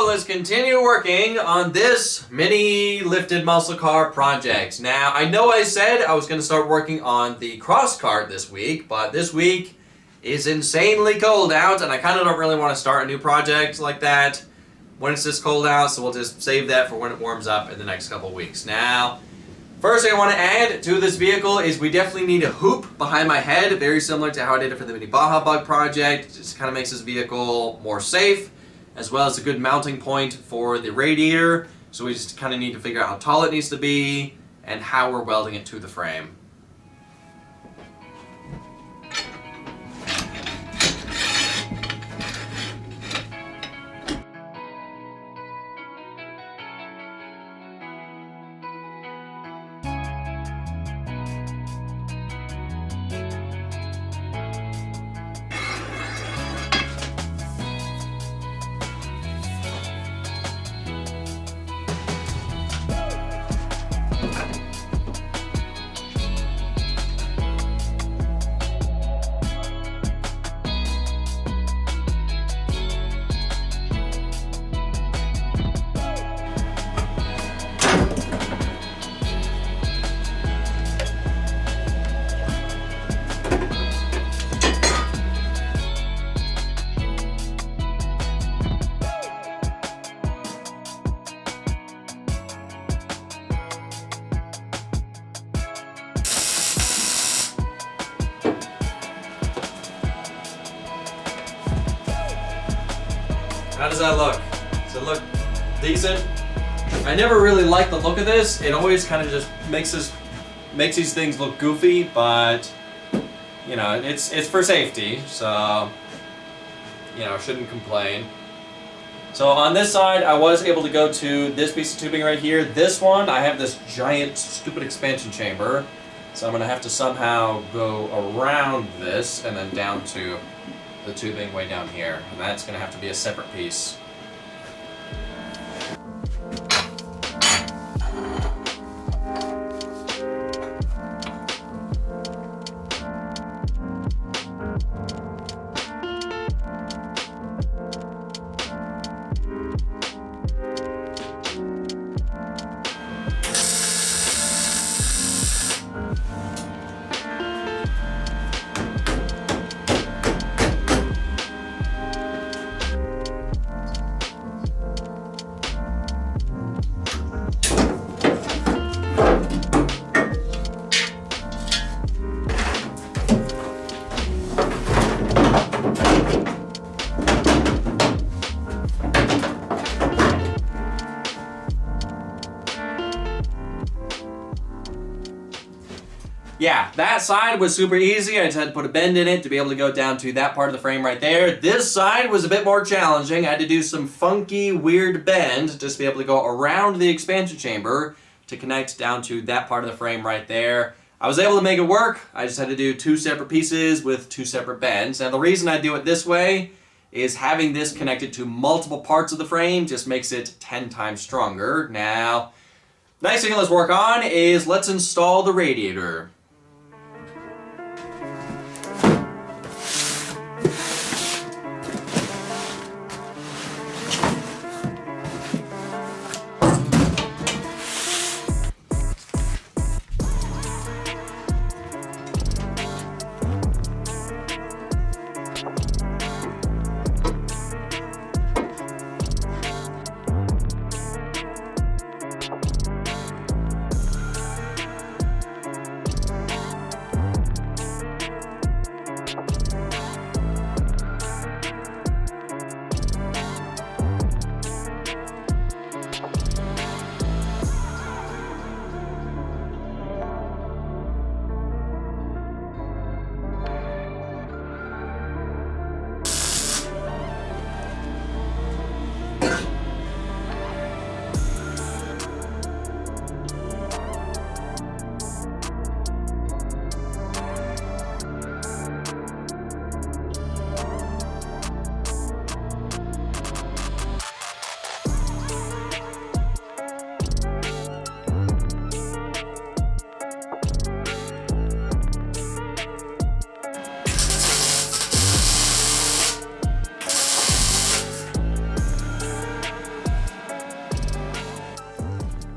let's continue working on this mini lifted muscle car project. Now, I know I said I was going to start working on the cross kart this week, but this week is insanely cold out, and I kind of don't really want to start a new project like that when it's this cold out, so we'll just save that for when it warms up in the next couple weeks. Now, first thing I want to add to this vehicle is we definitely need a hoop behind my head, very similar to how I did it for the Mini Baja Bug project. It just kind of makes this vehicle more safe, as well as a good mounting point for the radiator. So we just kind of need to figure out how tall it needs to be and how we're welding it to the frame. How does that look? Does it look decent? I never really liked the look of this. It always kind of just makes these things look goofy, but you know, it's for safety, so you know, shouldn't complain. So on this side, I was able to go to this piece of tubing right here. This one, I have this giant, stupid expansion chamber, so I'm gonna have to somehow go around this and then down to the tubing way down here, and that's going to have to be a separate piece. Yeah, that side was super easy. I just had to put a bend in it to be able to go down to that part of the frame right there. This side was a bit more challenging. I had to do some funky, weird bend just to be able to go around the expansion chamber to connect down to that part of the frame right there. I was able to make it work. I just had to do two separate pieces with two separate bends. Now the reason I do it this way is having this connected to multiple parts of the frame just makes it 10 times stronger. Now, next thing let's work on is let's install the radiator.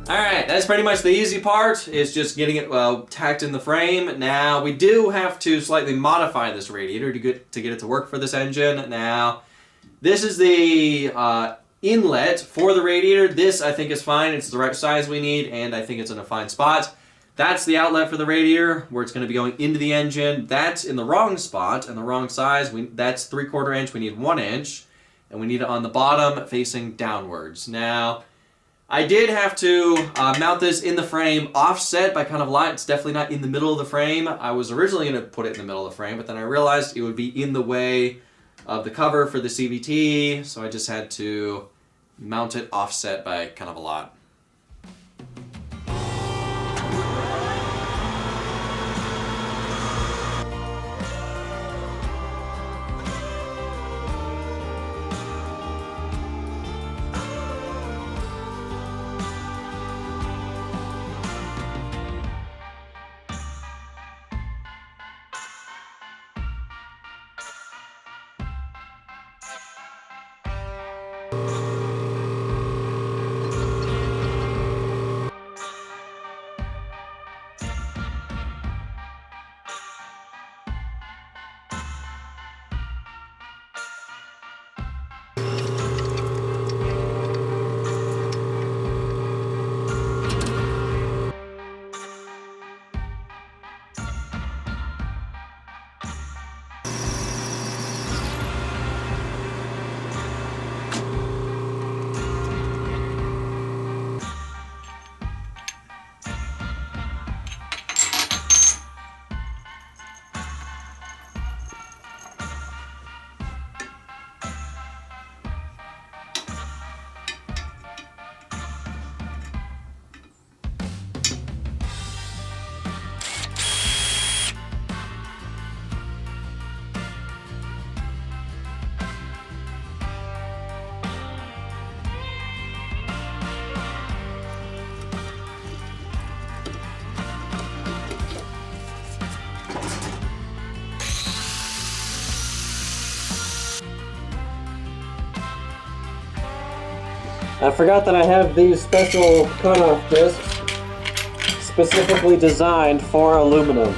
Alright, that's pretty much the easy part. It's just getting it tacked in the frame. Now, we do have to slightly modify this radiator to get it to work for this engine. Now, this is the inlet for the radiator. This, I think, is fine. It's the right size we need, and I think it's in a fine spot. That's the outlet for the radiator, where it's going to be going into the engine. That's in the wrong spot and the wrong size. That's 3/4 inch. We need 1 inch, and we need it on the bottom facing downwards. Now, I did have to mount this in the frame offset by kind of line. It's definitely not in the middle of the frame. I was originally going to put it in the middle of the frame, but then I realized it would be in the way of the cover for the CVT, so I just had to mount it offset by kind of a lot. I forgot that I have these special cutoff discs specifically designed for aluminum.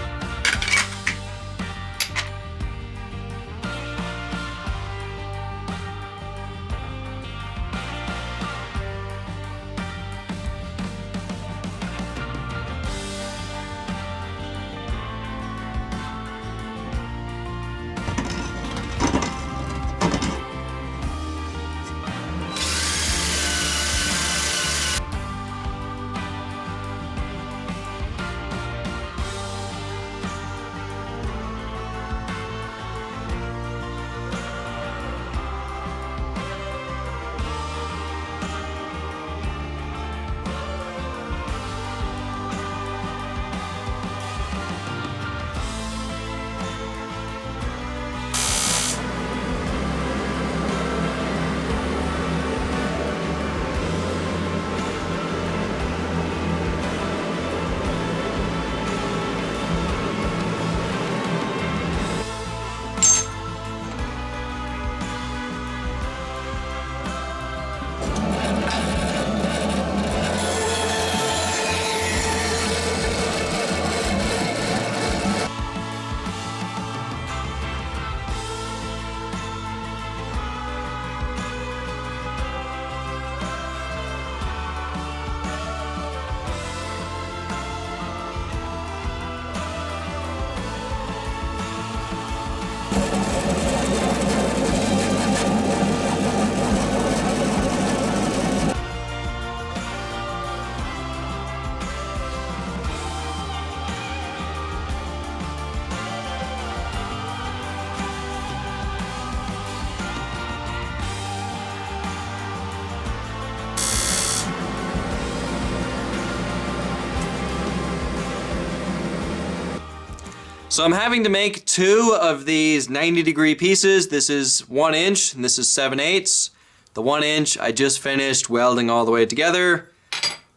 So I'm having to make 2 of these 90-degree pieces. This is 1 inch and this is 7/8. The 1 inch I just finished welding all the way together.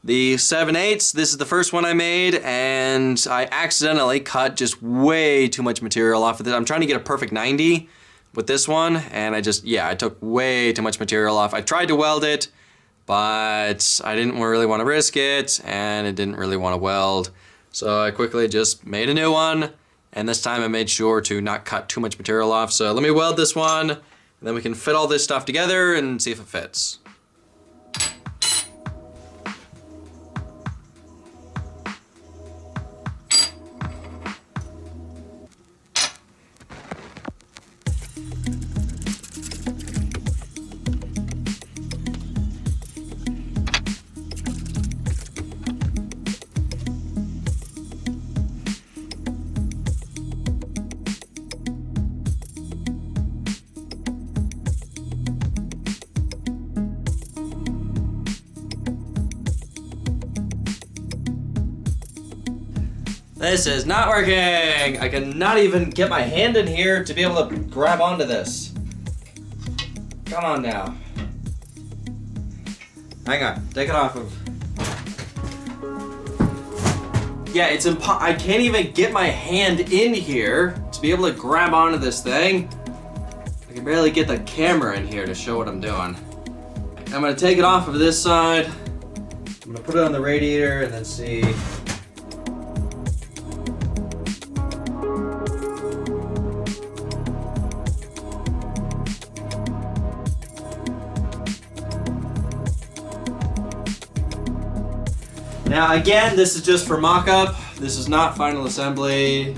The 7/8, this is the first one I made, and I accidentally cut just way too much material off of this. I'm trying to get a perfect 90 with this one, and I took way too much material off. I tried to weld it, but I didn't really want to risk it, and it didn't really want to weld. So I quickly just made a new one, and this time I made sure to not cut too much material off. So let me weld this one, and then we can fit all this stuff together and see if it fits. This is not working! I cannot even get my hand in here to be able to grab onto this. Come on now. Hang on, take it off of. Yeah, it's I can't even get my hand in here to be able to grab onto this thing. I can barely get the camera in here to show what I'm doing. I'm gonna take it off of this side. I'm gonna put it on the radiator and then see. Now again, this is just for mock-up. This is not final assembly.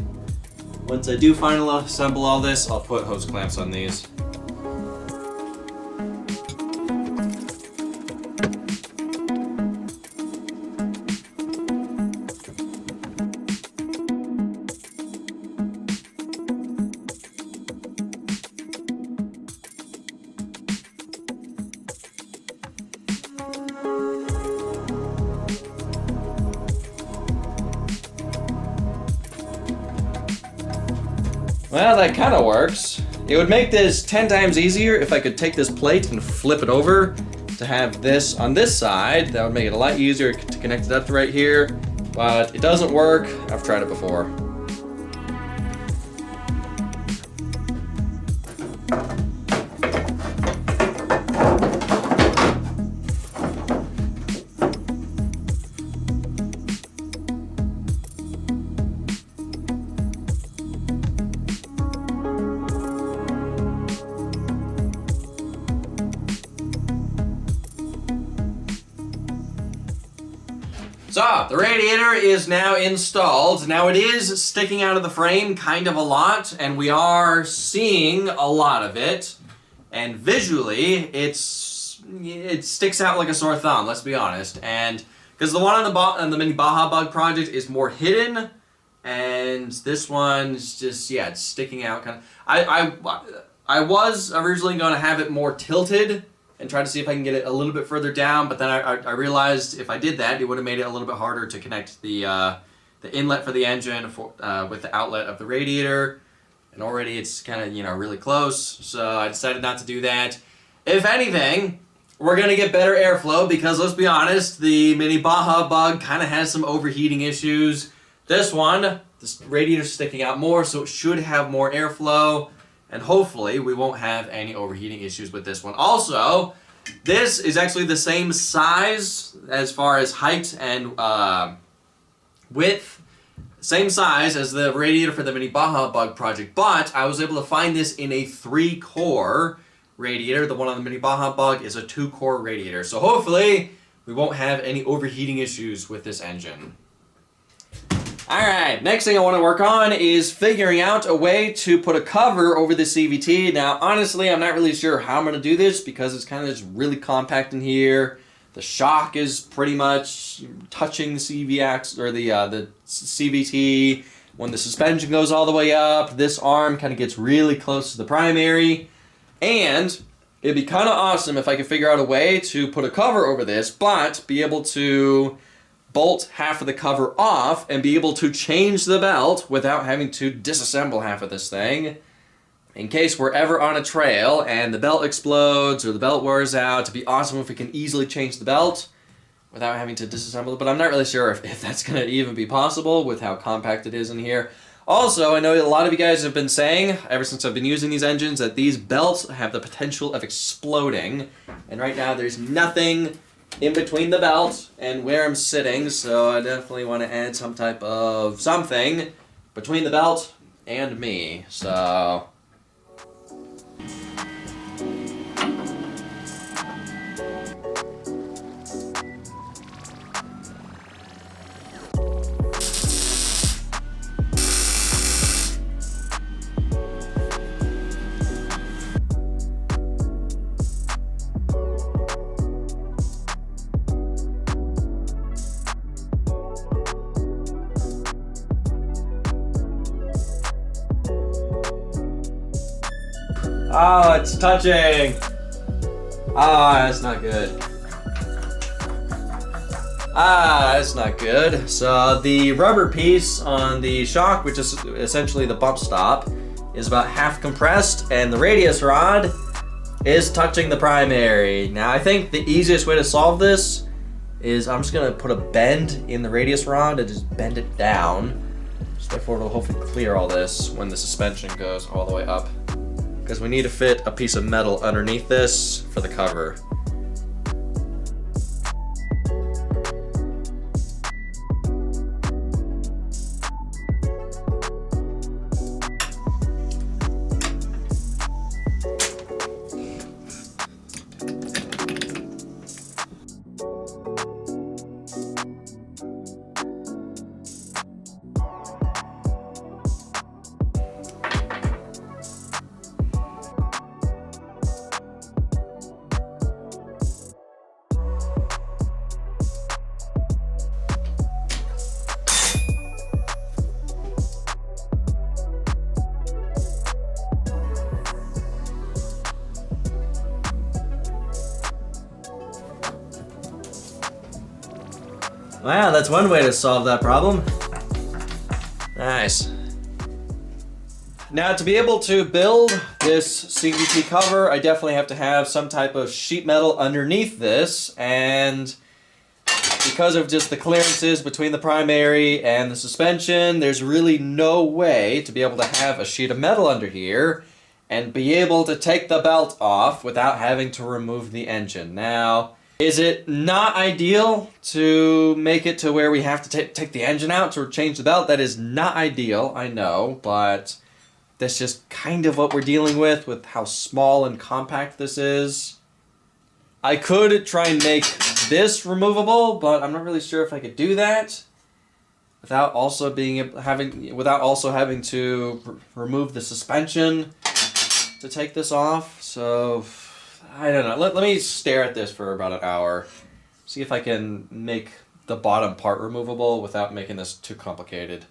Once I do final assemble all this, I'll put hose clamps on these. Well, that kind of works. It would make this 10 times easier if I could take this plate and flip it over to have this on this side. That would make it a lot easier to connect it up to right here, but it doesn't work. I've tried it before. So, the radiator is now installed. Now it is sticking out of the frame kind of a lot, and we are seeing a lot of it. And visually, it sticks out like a sore thumb, let's be honest. And because the one on the Mini Baja Bug project is more hidden, and this one's just, yeah, it's sticking out kind of. I was originally going to have it more tilted and try to see if I can get it a little bit further down, but then I realized if I did that, it would have made it a little bit harder to connect the inlet for the engine with the outlet of the radiator, and already it's kind of, you know, really close, so I decided not to do that. If anything, we're going to get better airflow because, let's be honest, the Mini Baja Bug kind of has some overheating issues. This one, this radiator's sticking out more, so it should have more airflow. And hopefully we won't have any overheating issues with this one. Also, this is actually the same size as far as height and width. Same size as the radiator for the Mini Baja Bug project. But I was able to find this in a 3-core radiator. The one on the Mini Baja Bug is a 2-core radiator. So hopefully we won't have any overheating issues with this engine. Alright, next thing I want to work on is figuring out a way to put a cover over the CVT. Now, honestly, I'm not really sure how I'm going to do this because it's kind of just really compact in here. The shock is pretty much touching the CV or the CVT. When the suspension goes all the way up, this arm kind of gets really close to the primary. And it'd be kind of awesome if I could figure out a way to put a cover over this, but be able to bolt half of the cover off and be able to change the belt without having to disassemble half of this thing. In case we're ever on a trail and the belt explodes or the belt wears out, it'd be awesome if we can easily change the belt without having to disassemble it, but I'm not really sure if that's going to even be possible with how compact it is in here. Also, I know a lot of you guys have been saying, ever since I've been using these engines, that these belts have the potential of exploding, and right now there's nothing in between the belt and where I'm sitting, so I definitely want to add some type of something between the belt and me. So oh, it's touching! Ah, that's not good. Ah, that's not good. So the rubber piece on the shock, which is essentially the bump stop, is about half compressed, and the radius rod is touching the primary. Now I think the easiest way to solve this is I'm just gonna put a bend in the radius rod and just bend it down. So therefore it'll hopefully clear all this when the suspension goes all the way up. Because we need to fit a piece of metal underneath this for the cover. Wow, that's one way to solve that problem. Nice. Now, to be able to build this CVT cover, I definitely have to have some type of sheet metal underneath this, and because of just the clearances between the primary and the suspension, there's really no way to be able to have a sheet of metal under here and be able to take the belt off without having to remove the engine. Now, is it not ideal to make it to where we have to take the engine out to change the belt? That is not ideal, I know, but that's just kind of what we're dealing with how small and compact this is. I could try and make this removable, but I'm not really sure if I could do that without also having to remove the suspension to take this off. So I don't know. Let me stare at this for about an hour. See if I can make the bottom part removable without making this too complicated.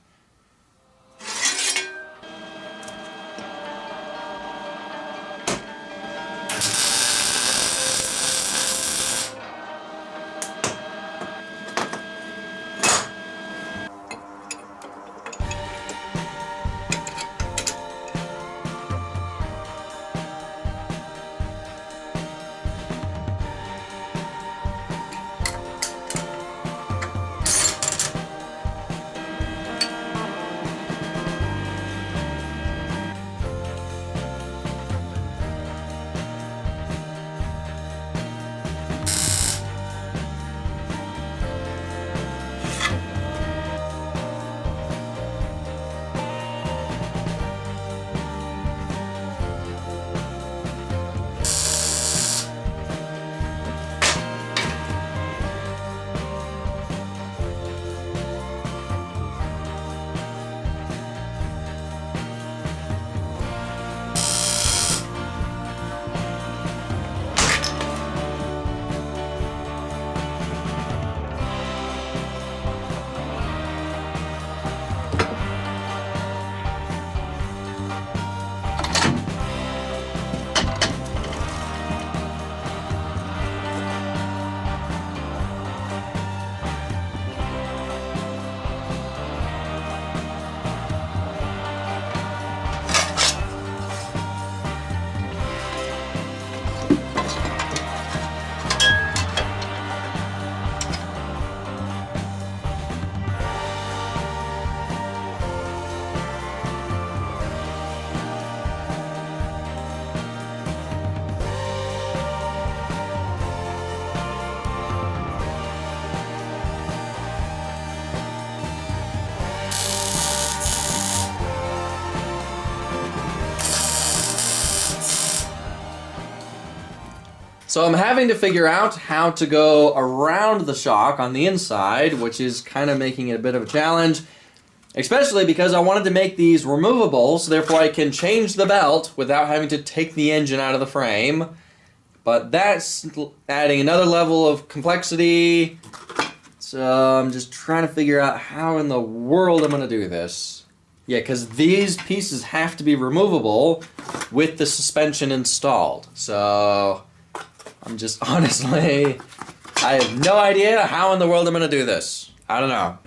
So I'm having to figure out how to go around the shock on the inside, which is kind of making it a bit of a challenge. Especially because I wanted to make these removable, so therefore I can change the belt without having to take the engine out of the frame. But that's adding another level of complexity. So I'm just trying to figure out how in the world I'm going to do this. Yeah, because these pieces have to be removable with the suspension installed. So I'm just honestly, I have no idea how in the world I'm going to do this. I don't know.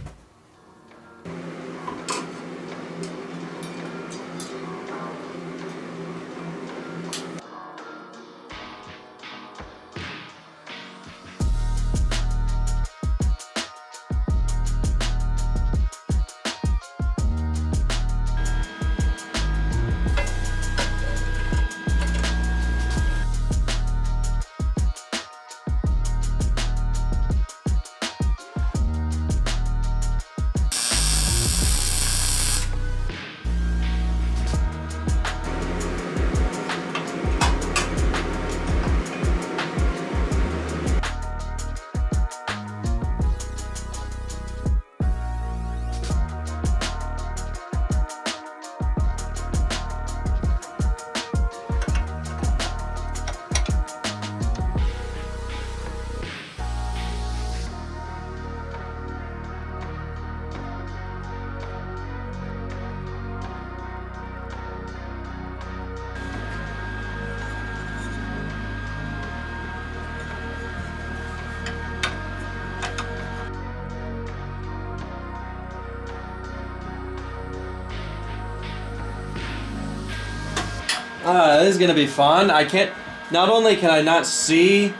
This is gonna be fun. Not only can I not see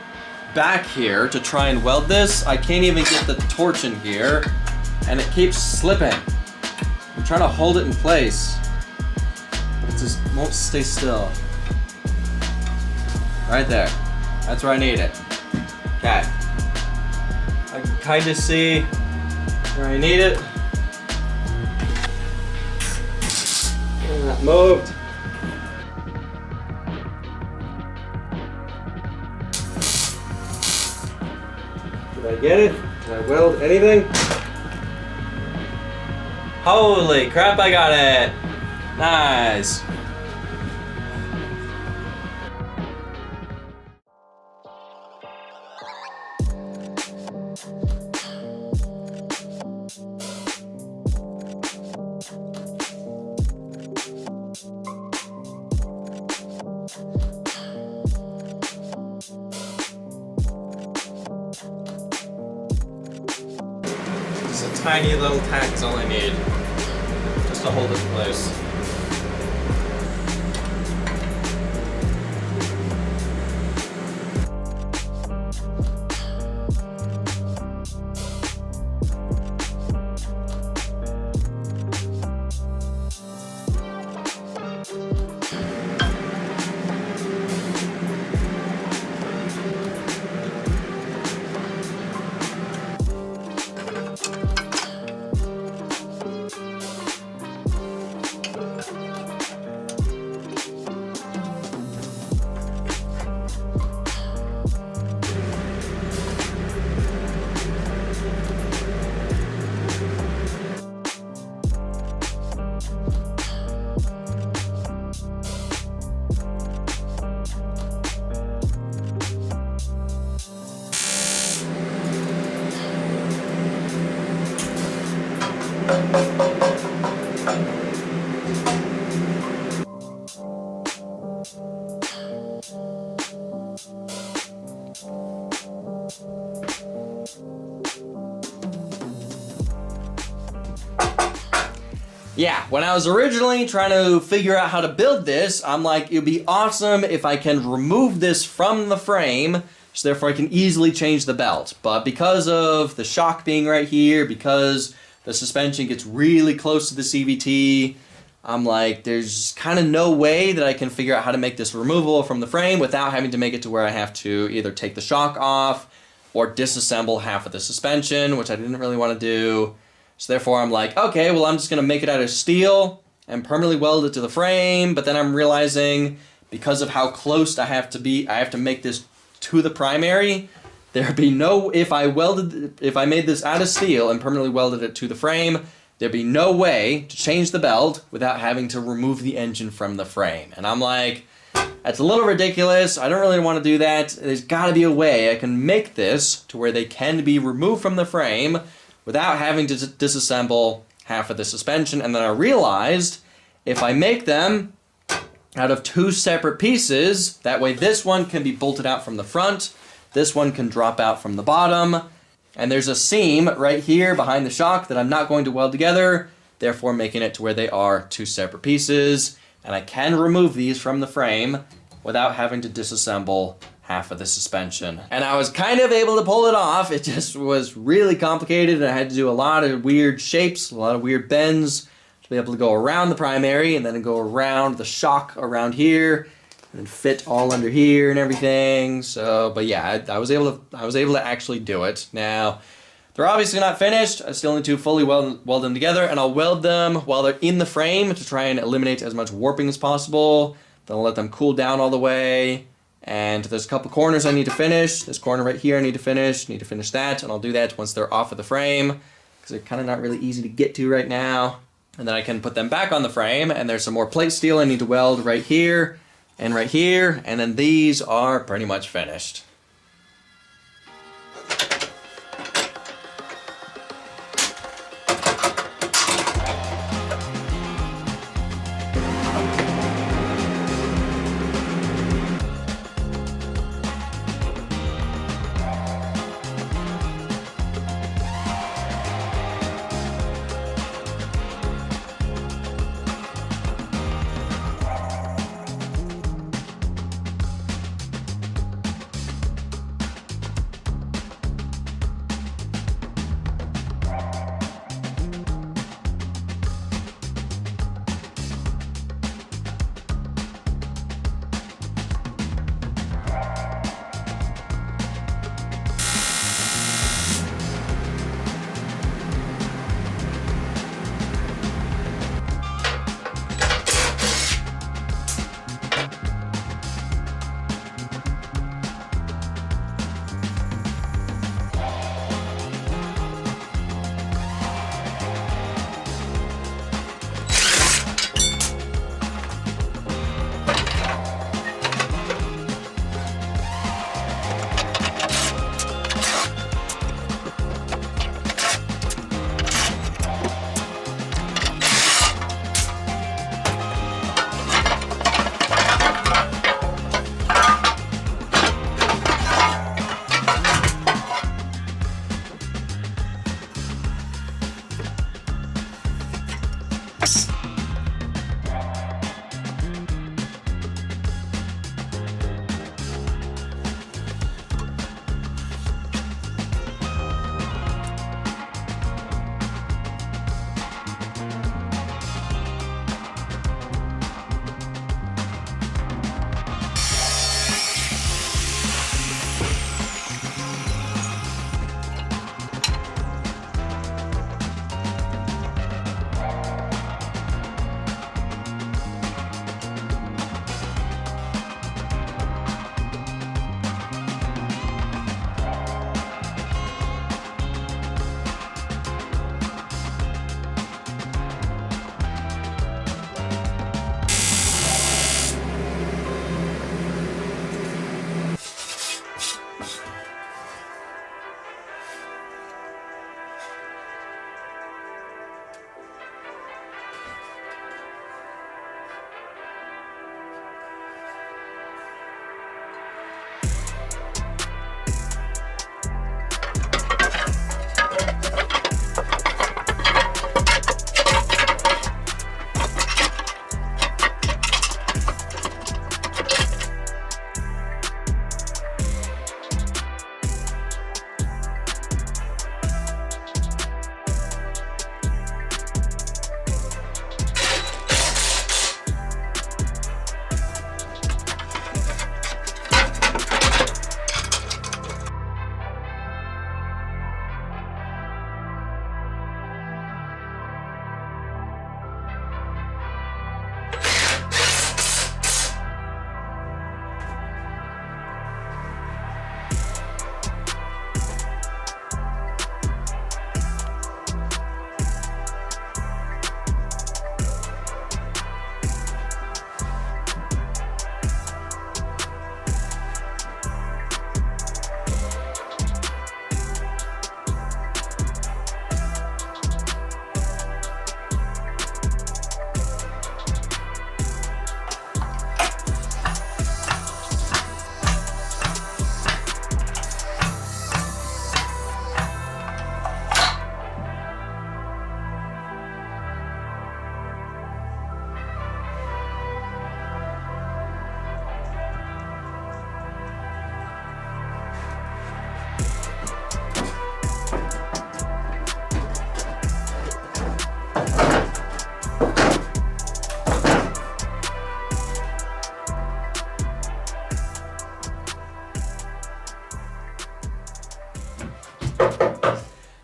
back here to try and weld this, I can't even get the torch in here, and it keeps slipping. I'm trying to hold it in place, but it just won't stay still. Right there. That's where I need it. Okay. I can kind of see where I need it. And that moved. Did I get it? Did I weld anything? Holy crap, I got it! Nice! Just a tiny little tack is all I need, just to hold it in place. Yeah, when I was originally trying to figure out how to build this, I'm like, it'd be awesome if I can remove this from the frame, so therefore I can easily change the belt. But because of the shock being right here, because the suspension gets really close to the CVT, I'm like, there's kind of no way that I can figure out how to make this removable from the frame without having to make it to where I have to either take the shock off or disassemble half of the suspension, which I didn't really want to do. So therefore I'm like, okay, well I'm just going to make it out of steel and permanently weld it to the frame, but then I'm realizing because of how close I have to be, I have to make this to the primary, there'd be no, if I made this out of steel and permanently welded it to the frame, there'd be no way to change the belt without having to remove the engine from the frame. And I'm like, that's a little ridiculous. I don't really want to do that. There's got to be a way I can make this to where they can be removed from the frame without having to disassemble half of the suspension. And then I realized if I make them out of 2 separate pieces, that way this one can be bolted out from the front, this one can drop out from the bottom, and there's a seam right here behind the shock that I'm not going to weld together, therefore making it to where they are 2 separate pieces, and I can remove these from the frame without having to disassemble half of the suspension. And I was kind of able to pull it off. It just was really complicated, and I had to do a lot of weird shapes, a lot of weird bends to be able to go around the primary and then go around the shock around here and fit all under here and everything. So, but yeah, I was able to actually do it. Now, they're obviously not finished. I still need to fully weld them together, and I'll weld them while they're in the frame to try and eliminate as much warping as possible. Then I'll let them cool down all the way. And there's a couple corners I need to finish. This corner right here I need to finish that, and I'll do that once they're off of the frame, because they're kind of not really easy to get to right now. And then I can put them back on the frame, and there's some more plate steel I need to weld right here, and then these are pretty much finished.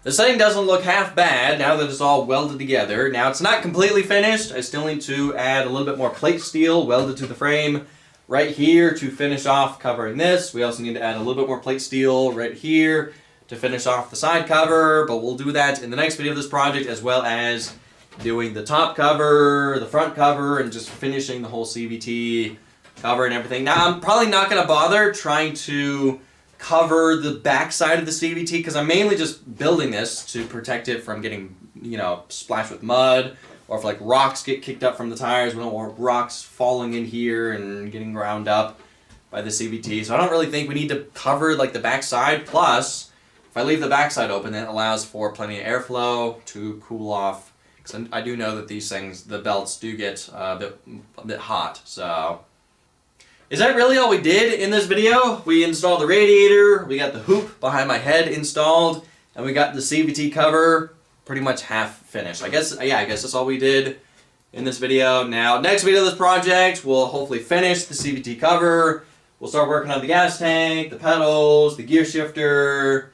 The setting doesn't look half bad now that it's all welded together. Now it's not completely finished. I still need to add a little bit more plate steel welded to the frame right here to finish off covering this. We also need to add a little bit more plate steel right here to finish off the side cover, but we'll do that in the next video of this project, as well as doing the top cover, the front cover, and just finishing the whole CVT cover and everything. Now I'm probably not going to bother trying to cover the back side of the CVT because I'm mainly just building this to protect it from getting, you know, splashed with mud, or if like rocks get kicked up from the tires, we don't want rocks falling in here and getting ground up by the CVT. So I don't really think we need to cover like the back side. Plus, if I leave the back side open, then it allows for plenty of airflow to cool off. Because I do know that these things, the belts do get a bit hot. So is that really all we did in this video? We installed the radiator, we got the hoop behind my head installed, and we got the CVT cover pretty much half finished. I guess that's all we did in this video. Now, next video of this project, we'll hopefully finish the CVT cover. We'll start working on the gas tank, the pedals, the gear shifter.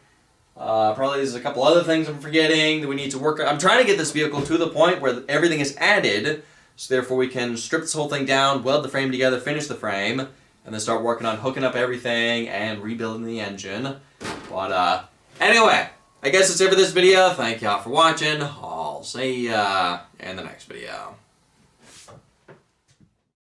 Probably there's a couple other things I'm forgetting that we need to work on. I'm trying to get this vehicle to the point where everything is added, so therefore we can strip this whole thing down, weld the frame together, finish the frame, and then start working on hooking up everything and rebuilding the engine. But anyway, I guess that's it for this video. Thank y'all for watching. I'll see ya in the next video.